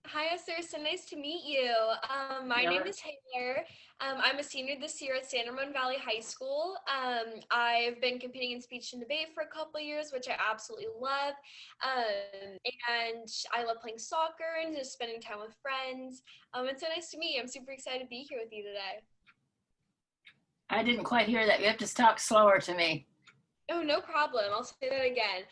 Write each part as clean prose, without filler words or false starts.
Hi, Esther. So nice to meet you. My name Taylor. is Taylor. I'm a senior this year at San Ramon Valley High School. I've been competing in speech and debate for a couple of years, which I absolutely love. And I love playing soccer and just spending time with friends. It's so nice to meet you. I'm super excited to be here with you today. I didn't quite hear that. You have to talk slower to me. Oh, no problem. I'll say that again.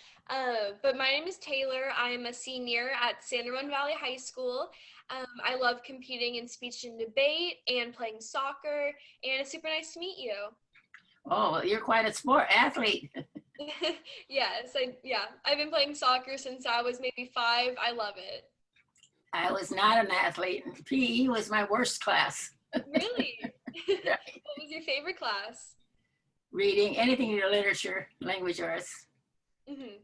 But my name is Taylor. I'm a senior at San Ramon Valley High School. I love competing in speech and debate and playing soccer, and it's super nice to meet you. Oh, well, you're quite a sport athlete. I've been playing soccer since I was maybe 5. I love it. I was not an athlete. PE was my worst class. Really? What was your favorite class? Reading, anything in literature, language arts. Hmm.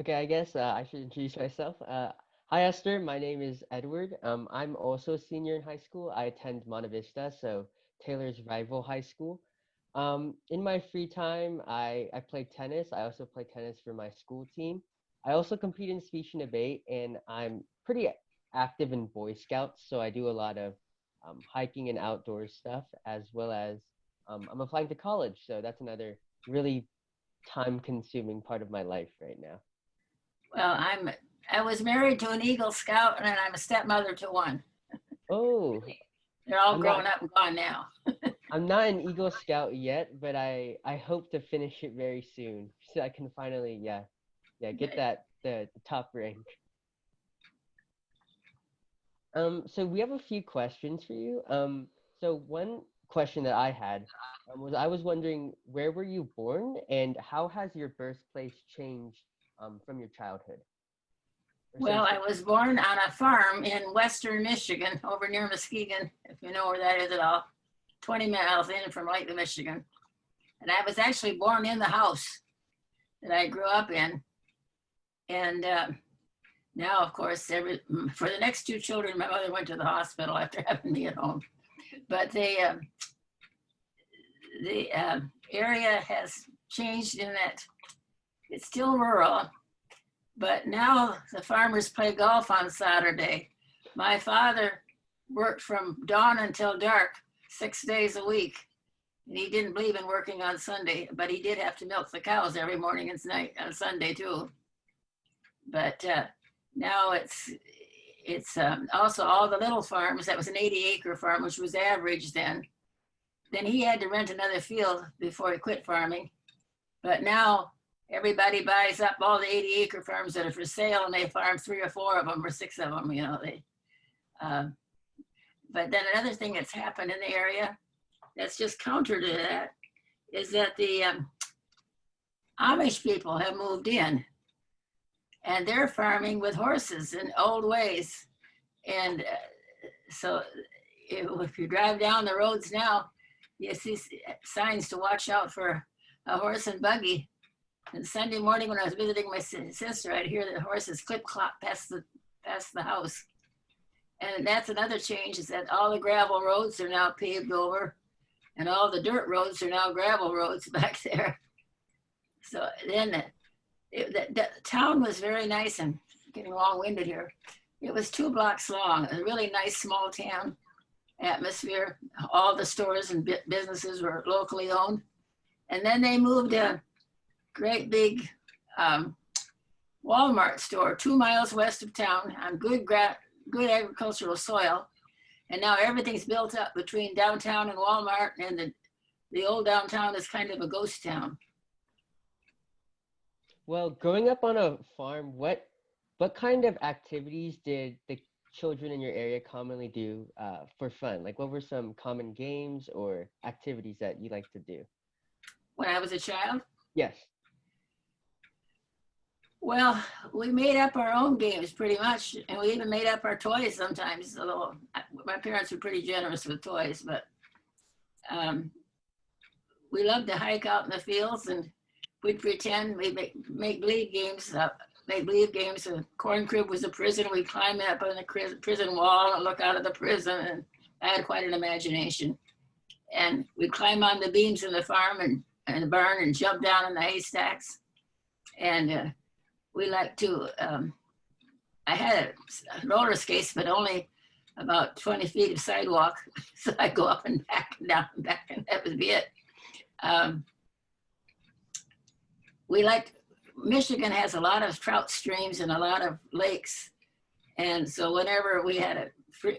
Okay, I guess I should introduce myself. Hi, Esther. My name is Edward. I'm also a senior in high school. I attend Monte Vista, so Taylor's rival high school. In my free time, I play tennis. I also play tennis for my school team. I also compete in speech and debate, and I'm pretty active in Boy Scouts, so I do a lot of hiking and outdoor stuff, as well as I'm applying to college, so that's another really time-consuming part of my life right now. Well, I was married to an Eagle Scout, and I'm a stepmother to one. Oh, They're all I'm not grown up and gone now. I'm not an Eagle Scout yet, but I hope to finish it very soon so I can finally get that the top rank. So we have a few questions for you. So one question that I had was I was wondering where were you born and how has your birthplace changed from your childhood or Well, since I then? was born on a farm in western Michigan, over near Muskegon, if you know where that is at all, 20 miles in from Lake Michigan. And I was actually born in the house that I grew up in. And now, of course, for the next two children, my mother went to the hospital after having me at home. But the area has changed in that it's still rural, but now the farmers play golf on Saturday. My father worked from dawn until dark, 6 days a week. And he didn't believe in working on Sunday, but he did have to milk the cows every morning and night on Sunday too. But now it's also all the little farms. That was an 80-acre farm, which was average then. Then he had to rent another field before he quit farming. But now everybody buys up all the 80-acre farms that are for sale, and they farm 3 or 4 of them or 6 of them. You know, uh, but then another thing that's happened in the area that's just counter to that is that the Amish people have moved in, and they're farming with horses in old ways. And so if you drive down the roads now, you see signs to watch out for a horse and buggy. And Sunday morning when I was visiting my sister, I'd hear the horses clip clop past the house. And that's another change, is that all the gravel roads are now paved over, and all the dirt roads are now gravel roads back there. So then the town was very nice, and getting long-winded here. It was 2 blocks long, a really nice small town atmosphere. All the stores and businesses were locally owned. And then they moved a great big Walmart store 2 miles west of town on good agricultural soil. And now everything's built up between downtown and Walmart, and the old downtown is kind of a ghost town. Well, growing up on a farm, what kind of activities did the children in your area commonly do for fun? Like, what were some common games or activities that you like to do? When I was a child, Yes. well, we made up our own games pretty much, and we even made up our toys sometimes, although my parents were pretty generous with toys. But um, we loved to hike out in the fields, and we'd pretend we'd make believe games. Make believe games. The corn crib was a prison. We'd climb up on the prison wall and look out of the prison. And I had quite an imagination. And we'd climb on the beams in the farm and the barn and jump down in the haystacks. And we like to. I had roller skates, but only about 20 feet of sidewalk. So I go up and back and down and back, and that would be it. We like, Michigan has a lot of trout streams and a lot of lakes. And so whenever we had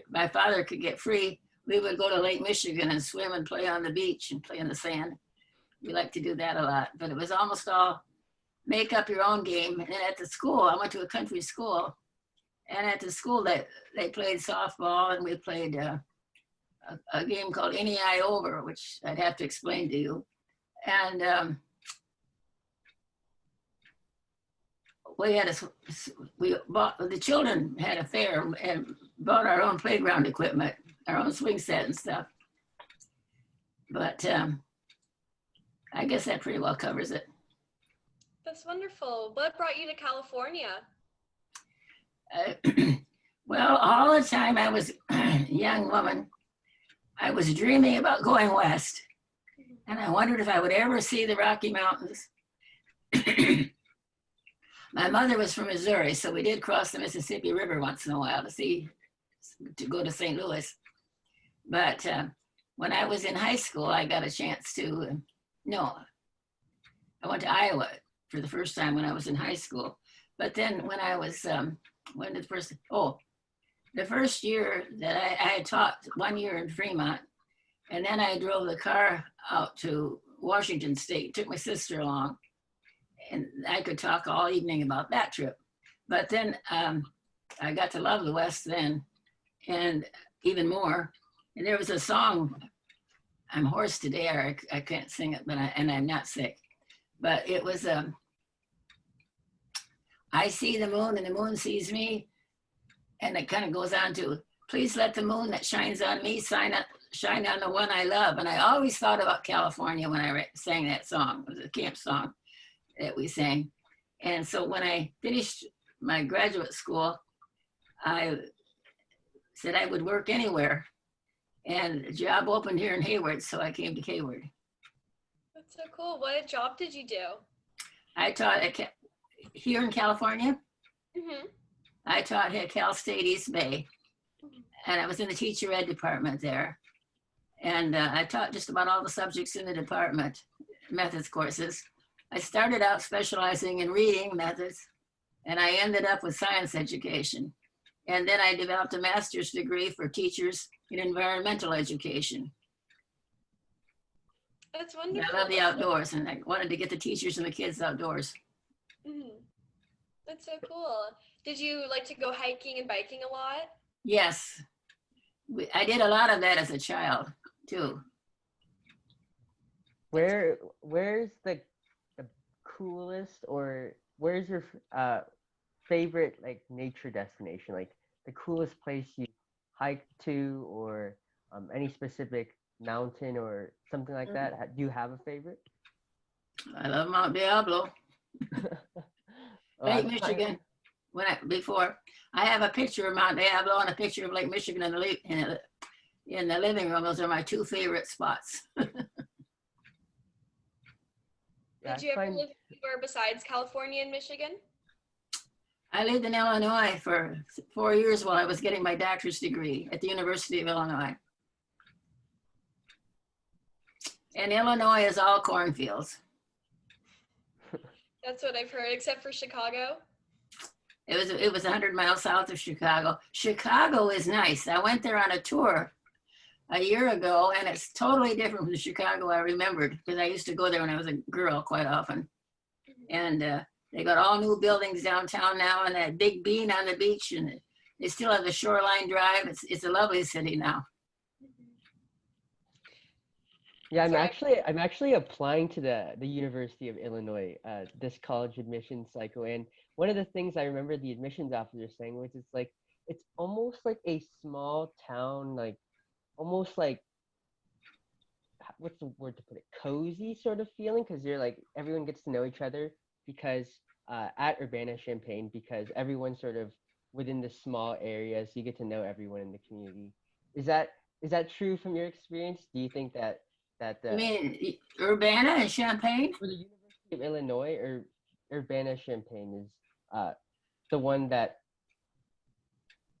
my father could get free, we would go to Lake Michigan and swim and play on the beach and play in the sand. We like to do that a lot, but it was almost all make up your own game. And at the school, I went to a country school, and at the school they played softball, and we played a game called Any Eye Over, which I'd have to explain to you. And the children had a fair and bought our own playground equipment, our own swing set and stuff. But I guess that pretty well covers it. That's wonderful. What brought you to California? Well, all the time I was a young woman, I was dreaming about going west. And I wondered if I would ever see the Rocky Mountains. My mother was from Missouri, so we did cross the Mississippi River once in a while to go to St. Louis. But when I was in high school, I got a chance to, I went to Iowa for the first time when I was in high school. But then when I was, the first year that I had taught 1 year in Fremont, and then I drove the car out to Washington State, took my sister along, and I could talk all evening about that trip. But then I got to love the West then, and even more. And there was a song, I'm hoarse today, or I can't sing it, and I'm not sick. But it was, I see the moon and the moon sees me. And it kind of goes on to, please let the moon that shines on me shine on the one I love. And I always thought about California when I sang that song. It was a camp song that we sang. And so when I finished my graduate school, I said I would work anywhere. And a job opened here in Hayward, so I came to Hayward. That's so cool. What job did you do? I taught here in California. Mm-hmm. I taught at Cal State East Bay, and I was in the teacher ed department there. And I taught just about all the subjects in the department, methods courses. I started out specializing in reading methods, and I ended up with science education. And then I developed a master's degree for teachers in environmental education. That's wonderful. I love the outdoors, and I wanted to get the teachers and the kids outdoors. Mm-hmm. That's so cool. Did you like to go hiking and biking a lot? Yes. I did a lot of that as a child, too. Where's the coolest, or where's your favorite like nature destination? Like the coolest place you hiked to, or any specific mountain or something like that? Do you have a favorite? I love Mount Diablo. Lake Michigan. I have a picture of Mount Diablo and a picture of Lake Michigan in the living room. Those are my two favorite spots. Did you ever live anywhere besides California and Michigan? I lived in Illinois for 4 years while I was getting my doctor's degree at the University of Illinois. And Illinois is all cornfields. That's what I've heard, except for Chicago. It was 100 miles south of Chicago. Chicago is nice. I went there on a tour a year ago, and it's totally different from the Chicago I remembered, because I used to go there when I was a girl quite often. And they got all new buildings downtown now, and that big bean on the beach, and they still have the Shoreline Drive. It's a lovely city now. Yeah, I'm actually applying to the University of Illinois this college admission cycle, and one of the things I remember the admissions officer saying was it's almost like a small town, like almost like, what's the word to put it, cozy sort of feeling, because you're like everyone gets to know each other because at Urbana-Champaign, because everyone's sort of within the small areas, you get to know everyone in the community. Is that true from your experience? Do you think that I mean, Urbana and Champaign? For the University of Illinois, or Urbana-Champaign is the one that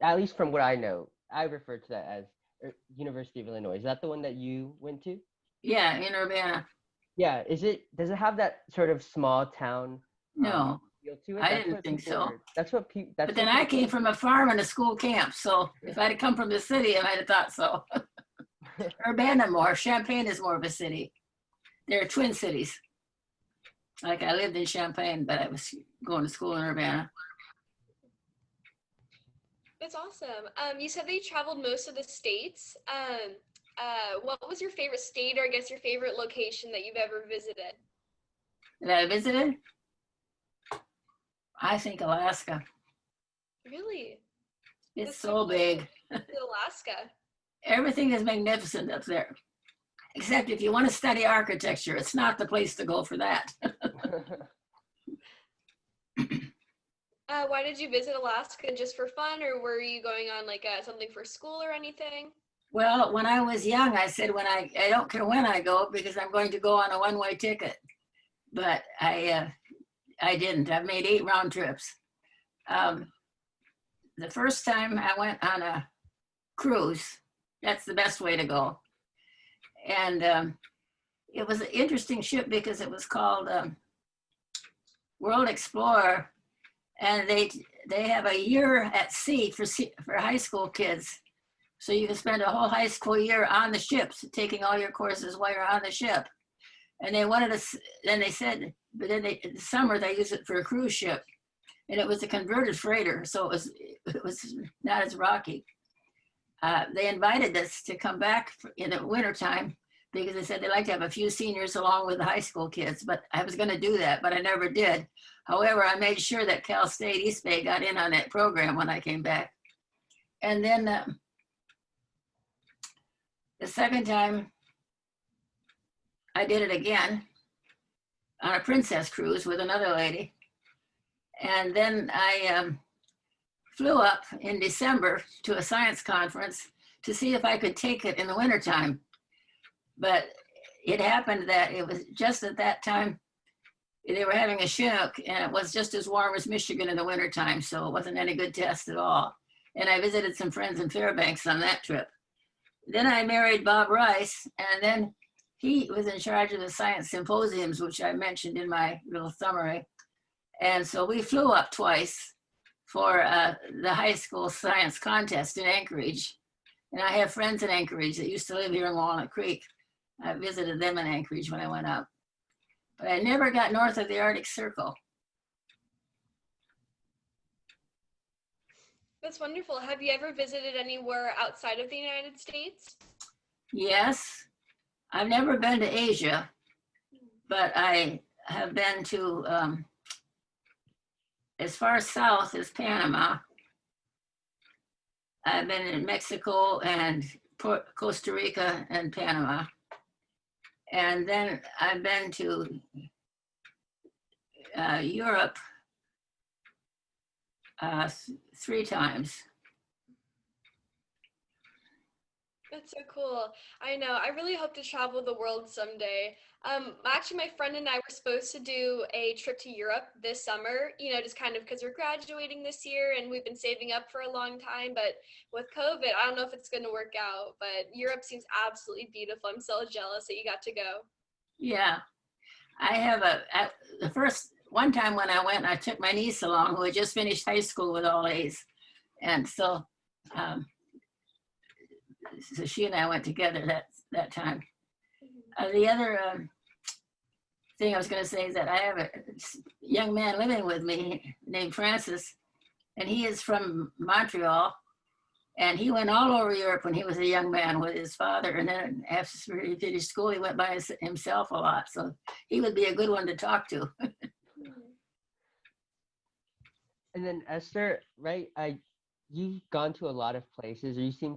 at least from what I know, I refer to that as University of Illinois. Is that the one that you went to? Yeah, in Urbana. Yeah. Does it have that sort of small town No, feel to it? I didn't think so. That's But then what I people came from a farm and a school camp. So if I'd have come from the city, I might have thought so. Urbana more. Champaign is more of a city. They're twin cities. Like I lived in Champaign, but I was going to school in Urbana. That's awesome. You said that you traveled most of the states. What was your favorite state, or I guess your favorite location that you've ever visited? That I visited? I think Alaska. Really? It's That's so big. Alaska. Everything is magnificent up there. Except if you want to study architecture, it's not the place to go for that. Why did you visit Alaska? Just for fun, or were you going on like something for school or anything? Well, when I was young, I said I don't care when I go because I'm going to go on a one-way ticket. But I didn't. I've made 8 round trips. The first time I went on a cruise, that's the best way to go. And it was an interesting ship because it was called World Explorer, and they have a year at sea for high school kids. So you can spend a whole high school year on the ships, taking all your courses while you're on the ship. And they wanted us, then they said, but then in the summer they use it for a cruise ship. And it was a converted freighter, so it was not as rocky. They invited us to come back in the wintertime because they said they'd like to have a few seniors along with the high school kids, but I was gonna do that, but I never did. However, I made sure that Cal State East Bay got in on that program when I came back. And then the second time I did it again on a princess cruise with another lady. And then I flew up in December to a science conference to see if I could take it in the wintertime. But it happened that it was just at that time, they were having a Chinook and it was just as warm as Michigan in the wintertime. So it wasn't any good test at all. And I visited some friends in Fairbanks on that trip. Then I married Bob Rice, and then he was in charge of the science symposiums, which I mentioned in my little summary. And so we flew up twice for the high school science contest in Anchorage. And I have friends in Anchorage that used to live here in Walnut Creek. I visited them in Anchorage when I went up. But I never got north of the Arctic Circle. That's wonderful. Have you ever visited anywhere outside of the United States? Yes, I've never been to Asia, but I have been to as far south as Panama. I've been in Mexico and Costa Rica and Panama. And then I've been to Europe 3 times. That's so cool. I know. I really hope to travel the world someday. Actually, my friend and I were supposed to do a trip to Europe this summer, just kind of because we're graduating this year and we've been saving up for a long time. But with COVID, I don't know if it's going to work out, but Europe seems absolutely beautiful. I'm so jealous that you got to go. Yeah, I have the first one time when I went, I took my niece along who had just finished high school with all A's. And so, so she and I went together that time. The other thing I was going to say is that I have a young man living with me named Francis, and he is from Montreal, and he went all over Europe when he was a young man with his father, and then after he finished school, he went by himself a lot, so he would be a good one to talk to. And then Esther, right? You've gone to a lot of places, or you seem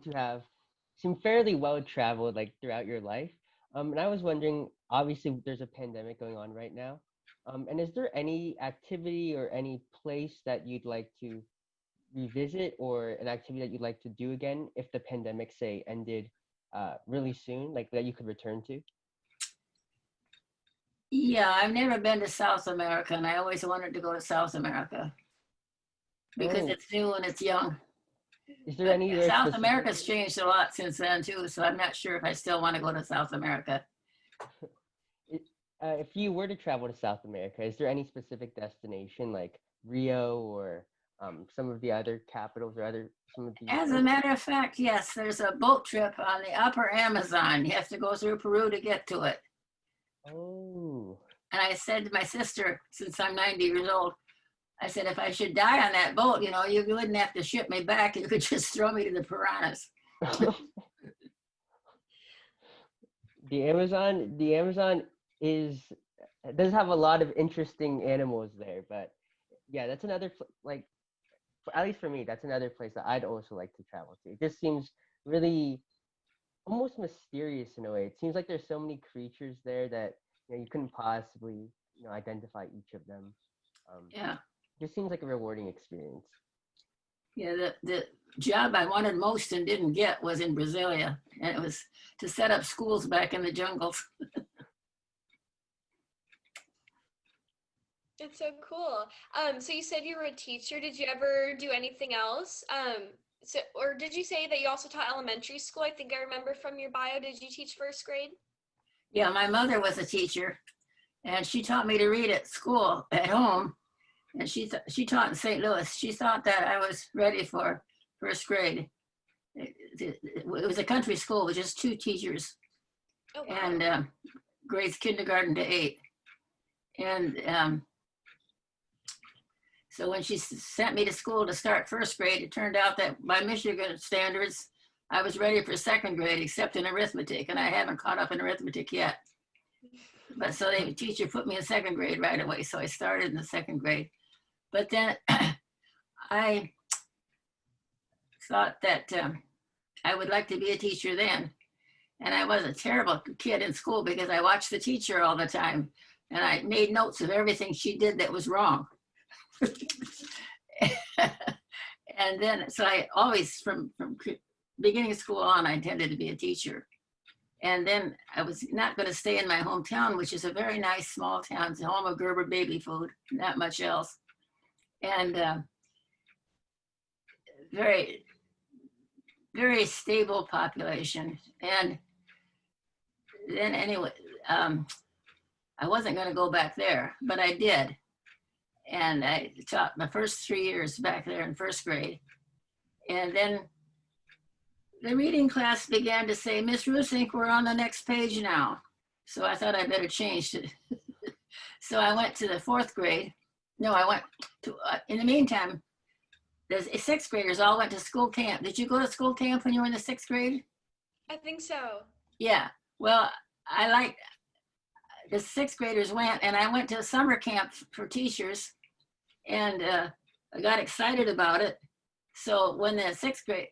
fairly well traveled like throughout your life. And I was wondering, obviously there's a pandemic going on right now. And is there any activity or any place that you'd like to revisit, or an activity that you'd like to do again if the pandemic, say, ended really soon, like that you could return to? Yeah, I've never been to South America, and I always wanted to go to South America because it's new and it's young. Is there But anywhere South specific? America's changed a lot since then too, so I'm not sure if I still want to go to South America. If you were to travel to South America, is there any specific destination like Rio or some of the other capitals or other some of the As a matter of fact, yes, there's a boat trip on the upper Amazon. You have to go through Peru to get to it. Oh, And I said to my sister, since I'm 90 years old, I said, if I should die on that boat, you know, you wouldn't have to ship me back. You could just throw me to the piranhas. the Amazon is does have a lot of interesting animals there, but yeah, that's another like at least for me, that's another place that I'd also like to travel to. It just seems really almost mysterious in a way. It seems like there's so many creatures there that you couldn't possibly identify each of them. Yeah. Just seems like a rewarding experience. Yeah, the job I wanted most and didn't get was in Brasilia. And it was to set up schools back in the jungles. It's so cool. So you said you were a teacher. Did you ever do anything else? Or did you say that you also taught elementary school? I think I remember from your bio. Did you teach first grade? Yeah, my mother was a teacher and she taught me to read at school, at home. And she taught in St. Louis. She thought that I was ready for first grade. It was a country school with just 2 teachers. Oh, wow. And grades kindergarten to 8. And so when she sent me to school to start first grade, it turned out that by Michigan standards, I was ready for second grade, except in arithmetic, and I haven't caught up in arithmetic yet. But so the teacher put me in second grade right away, so I started in the second grade. But then I thought that I would like to be a teacher then. And I was a terrible kid in school because I watched the teacher all the time, and I made notes of everything she did that was wrong. And then, so I always, from beginning of school on, I intended to be a teacher. And then I was not going to stay in my hometown, which is a very nice small town. It's the home of Gerber baby food, not much else. And very, very stable population. And then anyway, I wasn't going to go back there, but I did. And I taught my first 3 years back there in first grade. And then the reading class began to say, Miss Rusink, we're on the next page now. So I thought I better change it. So I went to the 4th grade. No, I went to, in the meantime, the 6th graders all went to school camp. Did you go to school camp when you were in the 6th grade? I think so. Yeah, well, I liked, the 6th graders went, and I went to summer camp for teachers, and I got excited about it. So when the 6th grade,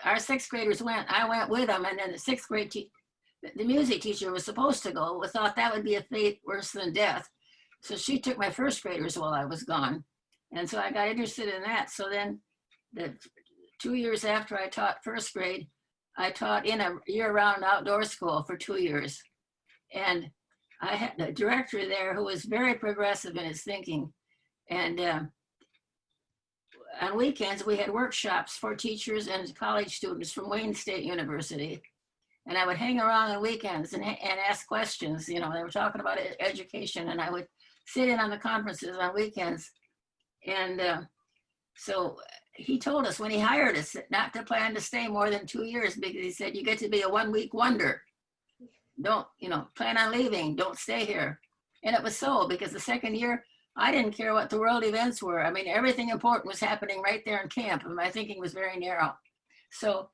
our 6th graders went, I went with them, and then the 6th grade, the music teacher was supposed to go, we thought that would be a fate worse than death. So she took my 1st graders while I was gone. And so I got interested in that. So then the 2 years after I taught 1st grade, I taught in a year-round outdoor school for 2 years. And I had a director there who was very progressive in his thinking. And on weekends, we had workshops for teachers and college students from Wayne State University. And I would hang around on weekends and ask questions. You know, they were talking about education, and I would sit in on the conferences on weekends. And so he told us when he hired us not to plan to stay more than 2 years, because he said, you get to be a 1-week wonder. Don't, plan on leaving, don't stay here. And it was so, because the 2nd year, I didn't care what the world events were. I mean, everything important was happening right there in camp, and my thinking was very narrow. So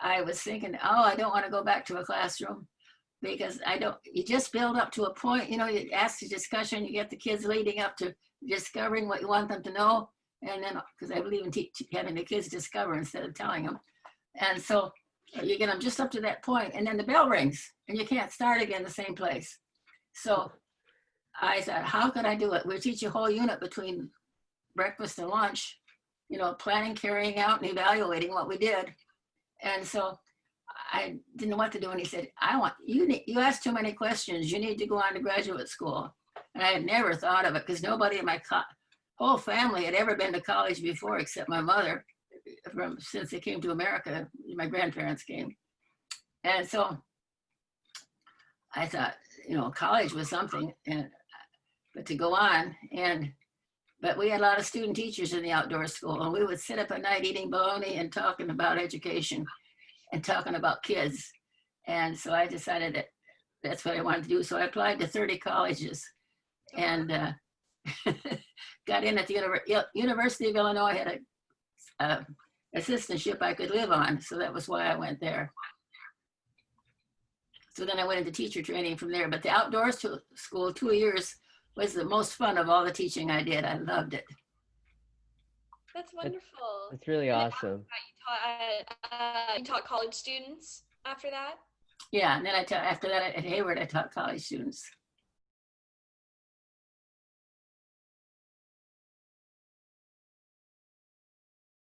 I was thinking, oh, I don't want to go back to a classroom, because you just build up to a point, you ask the discussion, you get the kids leading up to discovering what you want them to know. And then, because I believe in having the kids discover instead of telling them. And so you get them just up to that point, and then the bell rings and you can't start again the same place. So I thought, how could I do it? We teach a whole unit between breakfast and lunch, planning, carrying out, and evaluating what we did. And so I didn't know what to do. And he said, you ask too many questions. You need to go on to graduate school. And I had never thought of it, because nobody in my whole family had ever been to college before except my mother. since they came to America. My grandparents came. And so I thought, college was something, but to go on. But we had a lot of student teachers in the outdoor school, and we would sit up at night eating bologna and talking about education and talking about kids. And so I decided that that's what I wanted to do. So I applied to 30 colleges and got in at the University of Illinois, had a assistantship I could live on. So that was why I went there. So then I went into teacher training from there. But the outdoors school, 2 years, was the most fun of all the teaching I did. I loved it. That's wonderful. That's really awesome. You taught college students after that? Yeah, and then after that at Hayward, I taught college students.